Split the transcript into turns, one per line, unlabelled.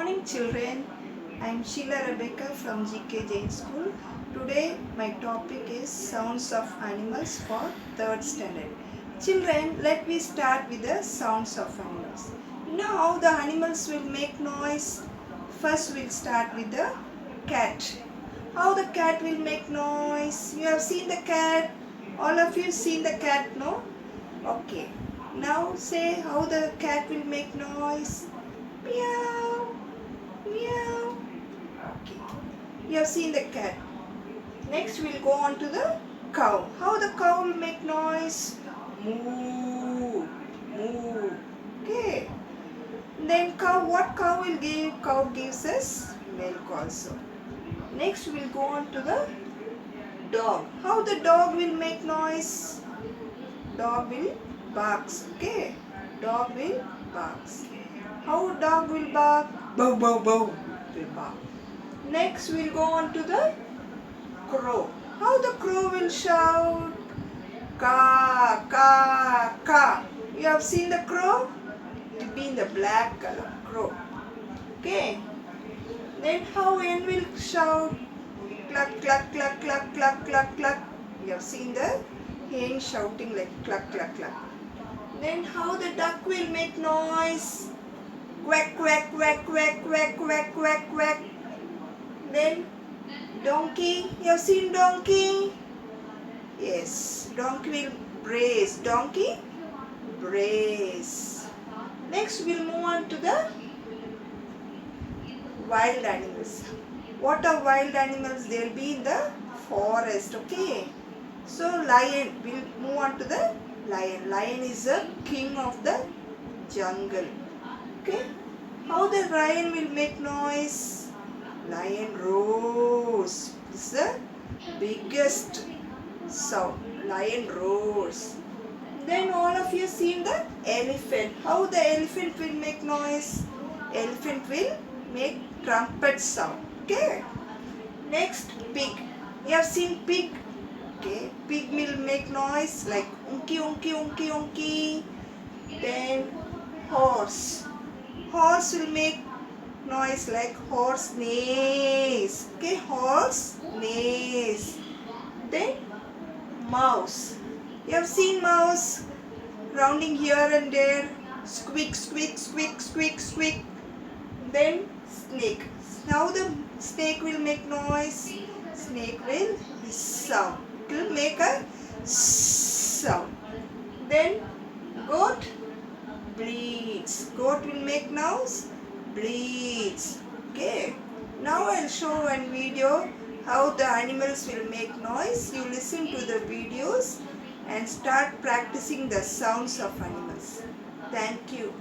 morning children. I am Sheela from G.K.Jain school. Today my topic is sounds of animals for 3rd standard. Children, let me start with the sounds of animals. You know how the animals will make noise? First we'll start with the cat. How the cat will make noise? You have seen the cat? All of you seen the cat, no? Okay. Now say how the cat will make noise. Meow, meow. Okay. You have seen the cat. Next we'll go on to the cow. How the cow will make noise? Moo, moo. Okay. Then cow, what cow will give? Cow gives us milk also. Next we'll go on to the dog. How the dog will make noise? Dog will barks. Okay. Dog will barks. How dog will bark? Bow, bow, bow. Will bark. Next we'll go on to the crow. How the crow will shout? Ka, ka, ka. You have seen the crow? It will be in the black color. Crow. Okay. Then how hen will shout? Cluck, cluck, cluck, cluck, cluck, cluck, cluck. You have seen the hen shouting like cluck, cluck, cluck. Then how the duck will make noise? Quack, quack, quack, quack, quack, quack, quack, quack. Then donkey. You have seen donkey? Yes. Donkey will brace. Donkey brace. Next we'll move on to the wild animals. What are wild animals? They will be in the forest. Okay. So lion. We'll move on to the lion. Lion is the king of the jungle. Okay. How the lion will make noise? Lion roars. This is the biggest sound. Lion roars. Then all of you seen the elephant. How the elephant will make noise? Elephant will make trumpet sound. Okay. Next pig. You have seen pig. Okay. Pig will make noise like unky, unky, unky, unky. Then horse. Horse will make noise like horse neighs. Okay, horse neighs. Then mouse. You have seen mouse rounding here and there. Squeak, squeak, squeak, squeak, squeak. Then snake. Now the snake will make noise. Snake will sound. It will make a sound. Then goat bleats. Goat will make noise. Bleats. Okay. Now I'll show one video how the animals will make noise. You listen to the videos and start practicing the sounds of animals. Thank you.